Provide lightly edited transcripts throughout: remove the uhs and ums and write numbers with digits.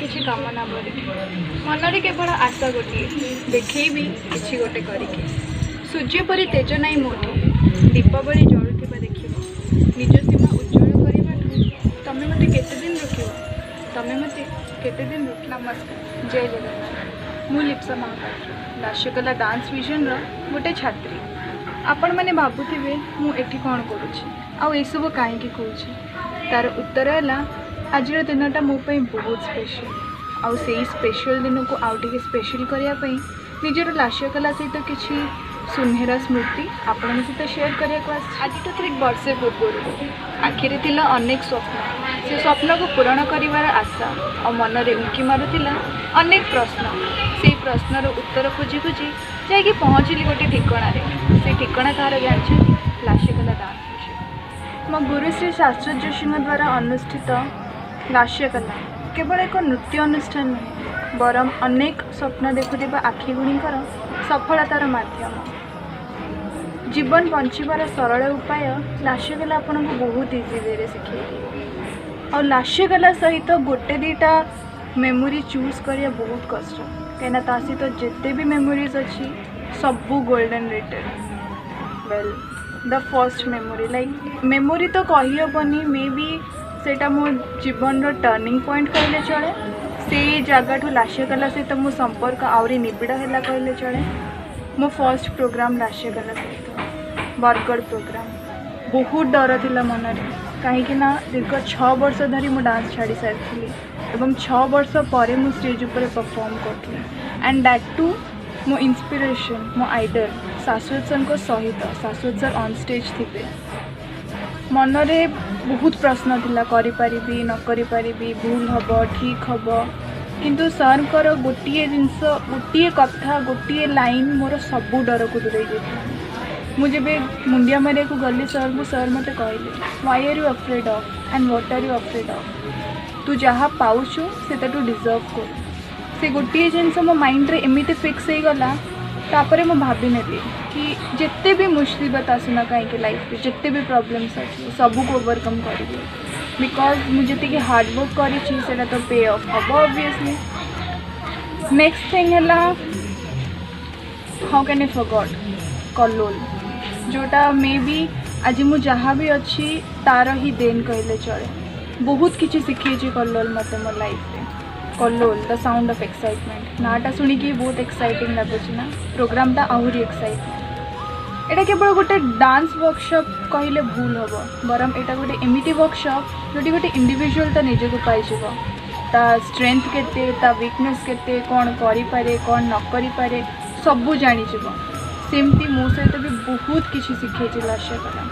किसी कामना पड़े मनरे केवल आशा गोटे देखी किसी गोटे करके सूर्य परी तेज नाई मोठे दीपावली जलुवा देख निज सीमा उज्जवल करने तमें मत केते दिन रुक तमें मत केते दिन रुक। नमस्कार, जय जगन्नाथ। मु लिप्सा महापात्र लास्यकला डांस विजन गोटे छात्री। आपण मैंने भावुवे मुझे कौन करुँची आउ सब कहीं कौच तार उत्तर है आज दिनटा मोपाई बहुत स्पेशल आउ से स्पेशल दिन को आउ टे स्पेशल करने निजर लास्यकला सहित किसी सुनहरा स्मृति आपण सहित शेयर करने को आज तो ठीक वर्षे पूर्व आखिरी थिला अनेक स्वप्न से स्वप्न को पूरण कर आशा और मनरे उंकी मारुला अनेक प्रश्न से प्रश्नर उत्तर खोजी खोजी जा पहुँचली गोटे ठिकाण से ठिकाना तार जानते लास्यकला डांस विषय। मो गुरु श्री शास्त्री जोशी द्वारा अनुष्ठित लास्यकला केवल एक नृत्य अनुष्ठान नुहे बरम अनेक स्वप्न देखुवा आखिगुणीकर सफलतार माध्यम। जीवन बंचार सरल उपाय लास्यकला आपन को बहुत इजी वे शिखे और लास्यकला सहित गोटे दीटा मेमोरी चूज करिया बहुत कष्ट कहीं ता सहित जिते भी मेमोरीज अच्छी सबू golden rated. Well the first memory like memory तो कहीहबनी मे बी सेटा मो जीवन टर्निंग पॉइंट कहले चले से जगह लास्यकला सहित मो संपर्क आहरी निबिड़ है कहले चले। मो फर्स्ट प्रोग्राम लास्यकला सहित बरगढ़ प्रोग्राम बहुत डर थिला मनरे कहीं दीर्घ 6 वर्ष धरी मु डांस छाड़ी सारी एवं 6 वर्ष पर मु स्टेज उपर परफॉर्म करी एंड दैट टू मो इंस्पिरेशन मो आइडल शाश्वत सर सहित शाश्वत सर ऑन स्टेज थे मनरे बहुत प्रश्न थिला करि परिबी न करि परिबी भूल हब ठीक हब किंतु सर कर गोटे जिनस गोटे कथा गोटे लाइन मोर सबू डर को दूरे जाता। मुझे मुंडिया मारे को गली सर को सर मत कहले why are you afraid of and what are you afraid of तू जहाँ पाउछु से तू डिजर्व कर से गोटे जिनस मो माइंड रे एमिति फिक्स हो गला तापरे मो भाभी नेली कि जिते भी मुसीबत आसुना कहीं लाइफ में जिते भी प्रॉब्लम्स अच्छे सबू को ओवरकम करी बिकॉज मुझे जी हार्डवर्क करी तो पे ऑफ हम ऑब्वियसली। नेक्स्ट थिंग है हाउ कैन आई फॉरगॉट कल्लोल जोटा मे बी आज मु जहाँ भी अच्छी तार ही देन कहले चले बहुत किसी शिखी कल्लोल मत मो लाइफ में। कल्लोल द साउंड ऑफ एक्साइटमेंट नाटा शुणिकी बहुत एक्साइटिंग लगुच ना प्रोग्रामटा आहरी एक्साइटिंग। एटा केवल गोटे डांस वर्कशॉप कहले भूल हम बरम एटा गोटे एमिटी वर्कशॉप जोटी गोटे इंडिविजुअल ता निज को पाइब ता स्ट्रेंथ केते ता वीकनेस केते कौन करि पारे कौन न करि पारे सबू जानिजिव। सेमती मो सहित भी बहुत किसी शिखे लास्यकला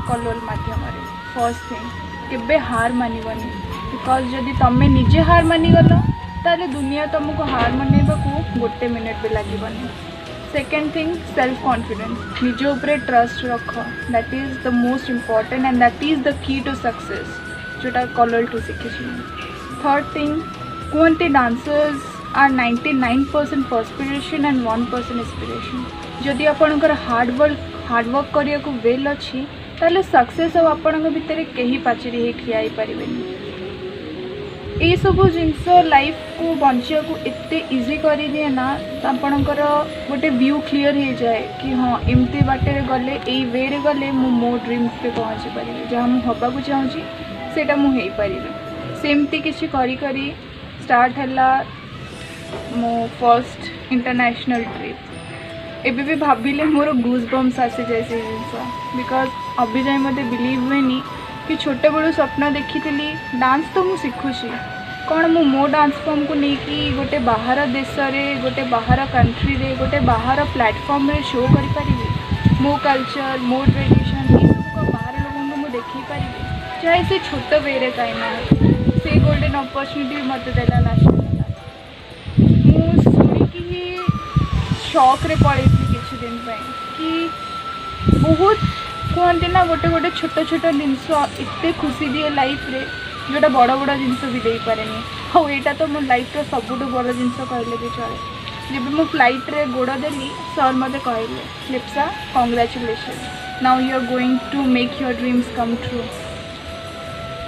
कल्लोल माध्यम। फर्स्ट थिंग केबे हार मानिबनी बिकॉज जदि तमें निजे हार मानिगल ताले दुनिया तुमको हार मानवा को गोटे मिनट भी लगे। सेकेंड थिंग सेल्फ कॉन्फिडेंस निज उपरे ट्रस्ट रख that is the most important and that is the key to success जोटा कल्लोल टू शिखी। थर्ड थिंग कहते dancers are 99% perspiration and 1% inspiration. जदि आपणकर हार्डवर्क करने को वेल अच्छी ताले सक्सेस और आपण भितर कहीं पाचेरी ही ठिया पारे। ये सब जिनस लाइफ को बंचा को एते इजी कर दिए ना आपणकर गोटे व्यू क्लीयर हो जाए कि हाँ एमती बाटे गले यही वे रे गले मो ड्रीम्स पे पहुँची पारि जहाँ मुझे हवा चाहूँगी सेटा मुझे पारि। सेमती किसी करी करी स्टार्ट है मो फर्स्ट इंटरनेशनल ट्रिप एबे भी भाविले मोर गूज बम्स आसी जाए से जिनस बिकॉज अभी जाए मत बिलीव हुए कि छोटे बड़ू स्वप्न देखी थी डांस तो मुझे शिखुची कौन मो डांस फॉर्म को लेकिन गोटे बाहर देश में गोटे बाहर कंट्री रे गोटे बाहर प्लेटफॉर्म रे शो करि पारिबे मो कल्चर मो ट्रेडिशन ये सब को बाहर लोगों को मुझे देखी पारिबे चाहे से छोट वे रे कहीं ना से गोल्डन अपॉर्चुनिटी मत देला लास्यकला। मु सुनिकी शॉक रे पड़ी किसी दिन कि बहुत कहते ना गोटे गोटे छोट छोट जिनस एत खुशी दिए लाइफ रे जोटा बड़ बड़ जिनस भी दे पारे हाँ यहाँ तो मो लाइफ सबुठ बड़ जिनस कहले भी चले। जब मो फ्लाइट रे गोड़ देली सर मत कहले Lipsa congratulation now you are going to make your dreams come true.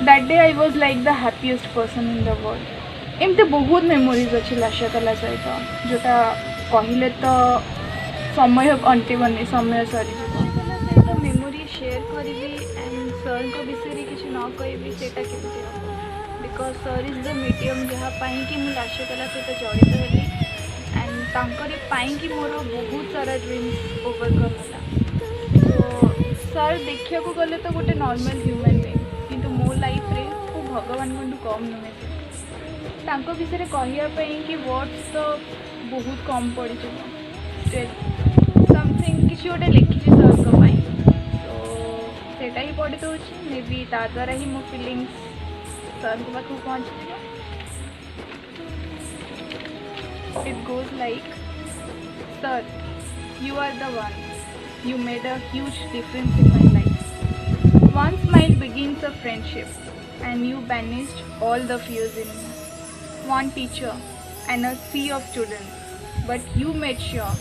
That day I was like the happiest person in the world एमती बहुत मेमोरीज अच्छी लास्यकला सहित जोटा कहले तो समय अंटबनी समय सरी सहित मेमोरी शेयर करी एंड सर को विषय किसी न कहि से because sir is the medium जहाँपाई कि मुझे लास्यकला सहित जड़ित हेली एंड तांकरी कि मोर बहुत सारा ड्रीम्स ओवरकम है। तो सर देखा गले तो गोटे नॉर्मल ह्यूमन बीइंग किंतु मो लाइफ रे वो भगवान को कम नुहे तांको विषय कहवाई कि वर्ड्स तो बहुत कम पड़ समथिंग किसी गोटे लिखी सर को तो सेटा ही पढ़ी दूसरी मे बी ता द्वारा ही मो फिलिंग्स सर के पाख पहुँच। It goes like sir you are the one you made a huge difference in my life. One smile begins a friendship and you banished all the fears in me. One teacher and a sea of students, but you made sure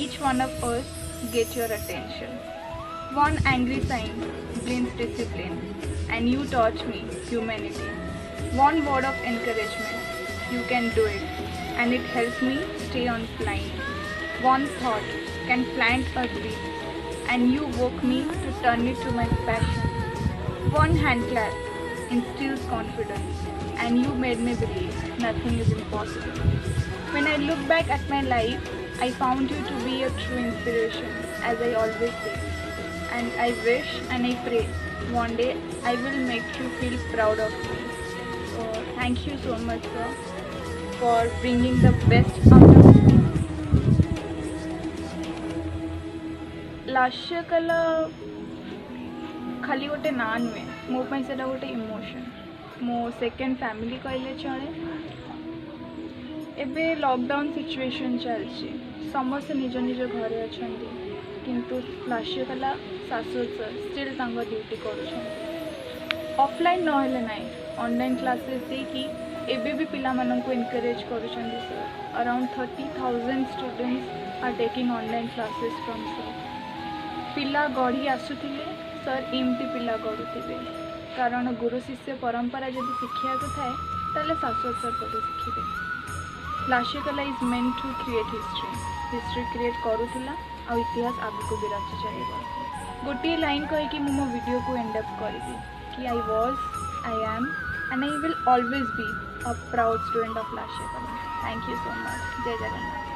each one of us get your attention. One angry sign brings discipline and you taught me humanity. One word of encouragement, you can do it, and it helped me stay on flying. One thought can plant a dream and you woke me to turn it to my passion. One hand clap instills confidence and you made me believe nothing is impossible. When I look back at my life, I found you to be a true inspiration, as I always say. And I wish and I pray one day I will make you feel proud of me. So thank you so much, sir, for bringing the best out of me. लास्यकला खाली गोटे ना नुहे मोपाई से गोटे emotion मो second family कहले चले। एबे लॉकडाउन सिचुएशन चलची समस्त निज निज घरे अच्छा किंतु लास्यकला शाश्वत सर स्टिल तांको ड्यूटी कर ऑफलाइन नहले ना ऑनलाइन क्लासेस देखी एबे भी पिला मानन को एनकरेज कर sir. Around 30,000 students are taking online classes from sir. पिला गढ़ी आसुथिले सर एमती पिला गढ़ुवे कारण गुरु शिष्य परंपरा जब शिखा थाए ताले शाश्वत सर को शिखे। Lasyakala is meant to create history create करूला आ इतिहास आगू भी रचि चल गोटे लाइन कहीकि मो वीडियो को एंड अप करी कि I am and I will always be a proud student of Lasyakala. Thank you so much. जय जगन्नाथ।